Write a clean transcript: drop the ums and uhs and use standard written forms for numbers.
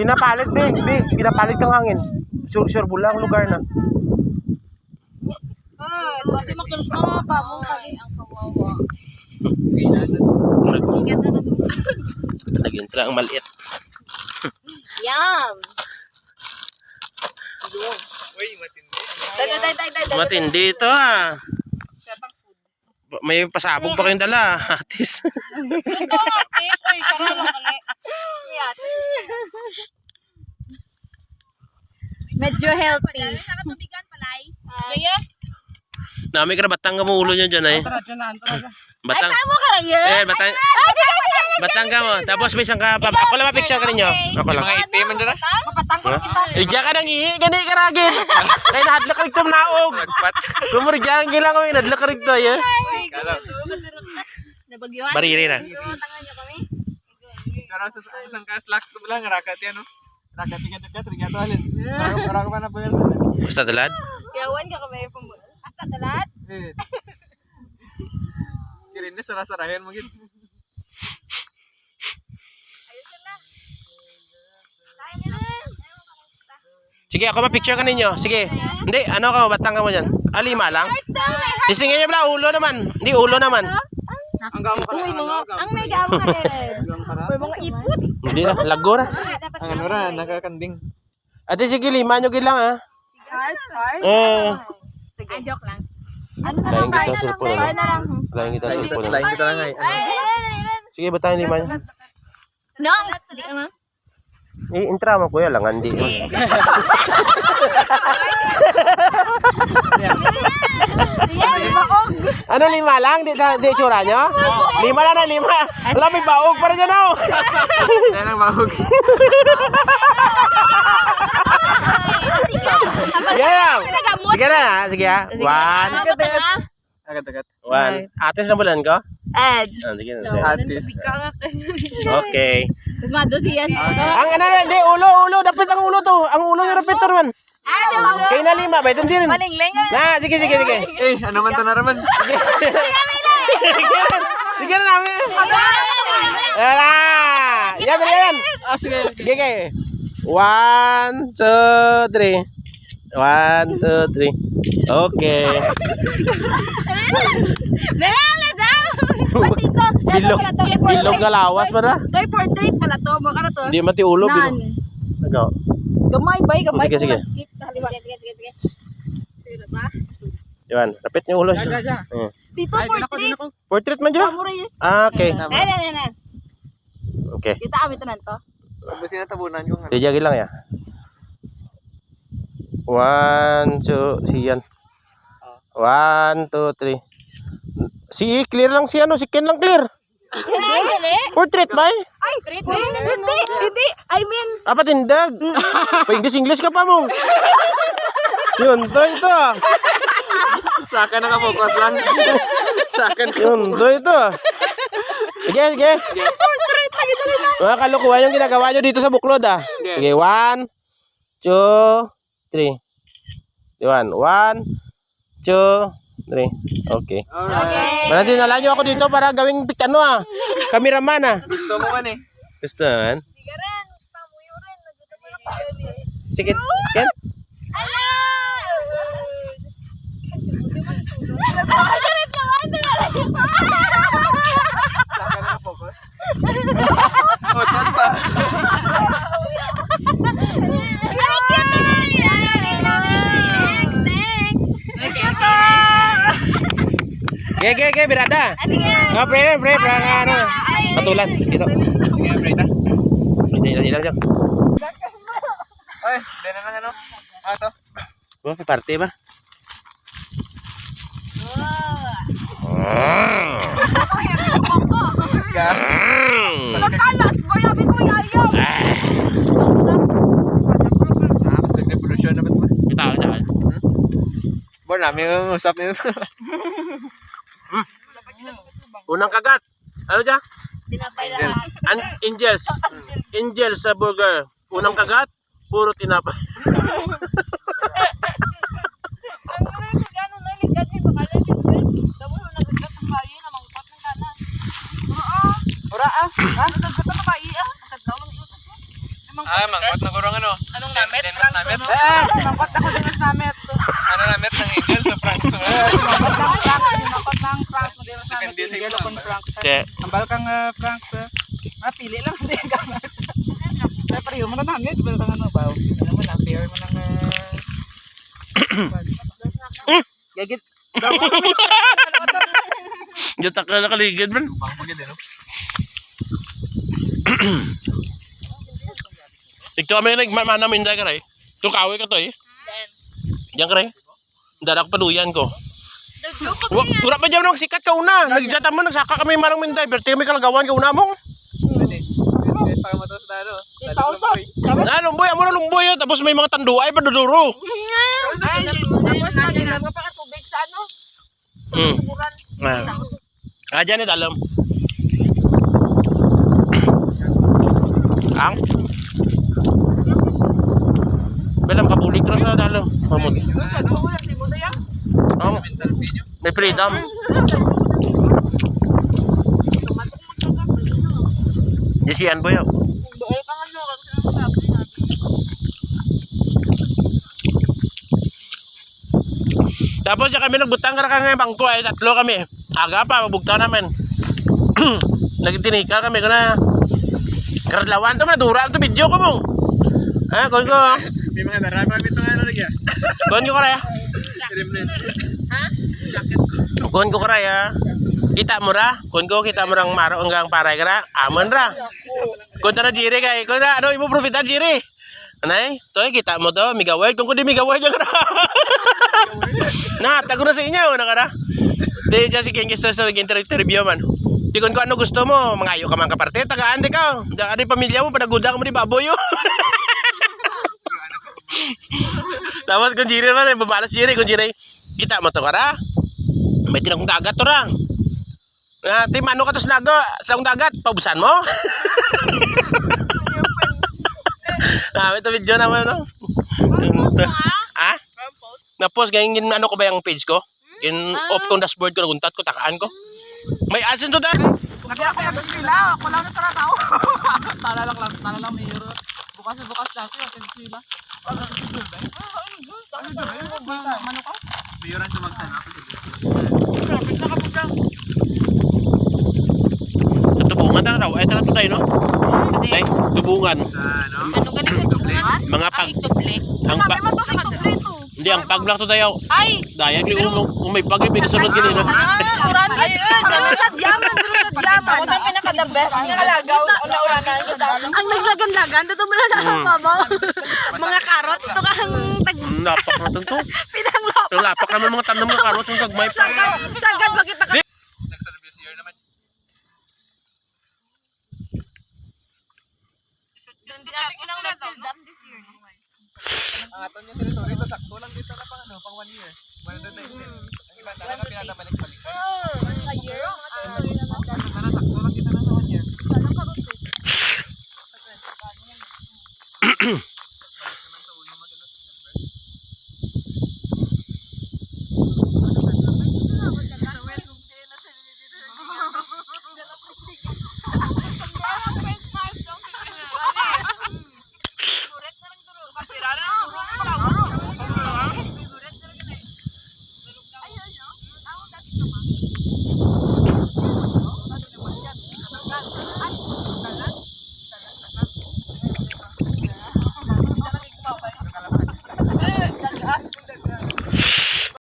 Ginapalit, be. Ginapalit kang hangin. Sure bulang lugar na. Kasi makunta pa mo kali ang kawawa. Nag-entra ang maliit. Yum! Uy, matindi. Matindi ito ah. May pasabog pa kayong dala. Atis. Ito nga, fish. Ay, sarap lang kali. Medyo healthy. Nakatubigan palay. Yaya? Nami ka na batang ka mo ulo nyo dyan eh. Batang. Ay, tamo ka lang yun? Batang. Batang ka mo. Tapos may isang ka. Ako lang ma-picture ka ninyo. Ako lang. Mga itim man dyan. Kapatang kita. Igya ka nang ihi. Gani ka ragin. Kaya nahadla ka rito naog. Kumurigya nang gilang kami. Nahadla ka rito. Nabagyuhan. Bariri na. Tangan niyo kami. Karang sa isang ka-slacks ko lang. Rakat yan o. Rakat tiga-tiga. Rigato alin. Parang ka pa na po yan. Basta dalad? Kayawan ka kami pamula. Hasta talat? Eh. Kirin na sarasarahin mo gid. Ayusin na. Tayo na. Sige, ako ma-picture ka ninyo. Sige. Hindi, ano ka mo? Batang ka mo dyan. Lima lang. Tisingin nyo pala. Ulo naman. Hindi, ulo naman. Ang gamo ka na. Ang may gamo ka din. May mga ipot. Hindi na. Lago na. Ang ano ra, nakakanding. Ate, sige, lima nyo gilang ha. Heart? Sige. Joke lang. Ano na lang? Lain kita sulpo na. lang. Lain kita sulpo na. Lain kita lang ay. Sige, batayin lima nyo. No? Hindi ka ma? Intra mo kuya lang. Hindi. Ano, lima lang? Di tsura nyo? Lima lang na, lima. Wala, may baog para dyan ako. Yan ang mahog. Sige lang. Sige na ha. Sige ha. One. Agad-agad. One. Ates na bulan ko? Ed. Sige na. Atis. Okay. Mas madosi yan. Ang ano na, hindi, ulo. Dapat ang ulo to. Ang ulo yung repeater man. Kayo na lima, ba? Ito hindi rin. Malingling. Na, sige. Eh, ano man to na raman? Sige na namin. Wala. Yan. Sige. Sige. 1, 2, 3. 1, 2, 3. Okay. Meron daw. Bilog na lawas ba na? Toy portrait pala to. Baka na to. Hindi mati ulo. Nan. Nagaw. Gamay. Sige. Sige. Sige ba? Yan. Lapit niyo ulo. Dito portrait. Portrait man dyan? Okay. Ay. Okay. Kita kami to nanto. Basin na tabunan yung ano. Sige lang ya. 1, 2, siyan. 1, 2, 3. Si clear lang si ano, si Ken lang clear. Portrait ba eh? Ay, hindi. I mean, Apa tindag? Pa English ka pa mo. Yun to ito. Saka na ka-focus lang. Saka na. Yun to ito. Sige. Mga kalukuhan yung ginagawa nyo dito sa buklod ah. Sige, 1, 2, 3. 1, 2, 3. Okay. Manantin na lang nyo ako dito para gawing ano ah. Kameraman ah. Gusto mo man eh. Gusto man? sige rin. Pamuyo rin. Sige, Ken. Hello! Hindi mo nasulo. Nagpapagalit naman. Saka na ka-focus. Oh, chat pa. Okay, birada. Oh, pre, ano. Patulan, dito. Sige, break na. Hindi lang. Ay, dyan na lang ano. To. Oh, may party ba? Kalas, boy, namin ko yayaw. Revolution na ba ito? Bitaw dyan. Bon, namin yung usap nyo. Unang kagat. Ano dyan? Tinapay lahat. Angels sa burger. Unang kagat. Puro tinapay. Ang wala yung gano na ligat ni bakalan din sir. Damo na nagkat ang bayi na mangpat ng kanan. Ura ah. Ha? Nagkat ang bayi ah. Kadlaw lang iutos mo. Mangkot na kurang ano. Anong namet? Denmas Frank namet. Sono. Mangkot ako din sa namet. Ano namet ng angel sa Frank Sono. Mangkot ng Frank mo din sa namet. Depende sa Gelo imo, kon Frank. Che. Ambal kang Frank sa. Pili lang hindi ka. Sa pareho mo na namin, pero kang ano ba? Ano mo na fair mo nang Gagit. Diyan ka nakaligid man. Pagpagid eh no. Ito kami nagmamana minda ka rin. Tukawi ka to eh. Diyan ka rin. Dadak paluyan ko. Wala pa dyan nung sikat ka una. Nagjata mo, nagsaka kami marang minda. Berti kami kalagawan ka una mo. Pag mo to sa ano. Lumboy. Lumboy, amo na lumboy. Tapos may mga tanduay pa duduro. Ay, tapos nagilap ka pa tubig sa ano? Dyan ito alam. Ang? Belam kabulik terus sa dalam. Pamut. Oh, may freedom. Jesian boy. Tapos siya kami nagbutang ka ng bangko ay tatlo kami. Aga pa, magbugtaw namin. Nagtinika kami kana. Karadlawan to madura to video ko mo. Kon ko. May mga darama kami itong ano lagi ah. Kon ko kaya. Ha? Kon ko kaya. Kita mo ra. Kon ko kita mo rang maro hanggang paray kara. Amon ra. Kon tara jiri kay. Kon ano imo profita jiri. Anay, toy kita mo to migawad kung ko di migawad yang kara. Na, tago na sa inyo na kara. Di dyan si Kengis to sa nag-interview man. Di kon ko ano gusto mo, mangayo ka man kaparte, tagaan di ka. Diyan di pamilya mo, panaguda ka mo di baboy yo. Tapos kung jiri man, babalas jiri, kung jiri, kita mo to kara. May tinakong dagat to ra. Tim, ano ka to sa dagat, paubusan mo. Ito video naman, no? Ha? Na-post, ganyan ano ko ba yung page ko? In off kong dashboard ko, naguntat ko, takaan ko. May asin to dahil. Kasi ako na sila, ako lang na tara tao. Tala lang may euro. Bukas lang siya, sila. Mano ka? Mayroon siya magsana ako. Traffic na kapag lang. Tubungan na raw. Ay, tara to tayo, no? Ay, tubungan. Sa ano? Ano ganun sa tubungan? Mga pag... Ang Sabi pag... mo to sa tuble to. Hindi, ang pagblock to tayo. Ay! Dayag li umay pag binasunod gini, no? Uran ay dami sa diamond, Ako na pinaka-the best niya kalagaw. Ang naglagan-lagan dito mula sa babaw. Mga carrots to kang tag Lapak na to. pinanglap. Lapak naman mga tanong mga karot yung kagmay pa. Sagad makita ka. Nag-service year naman. Ang aton yung territory to sakto lang dito na pang ano, pang 1 year. 119. Ang iba talaga pinadabalik-balikan. Sana sakto lang dito na sa 1 year.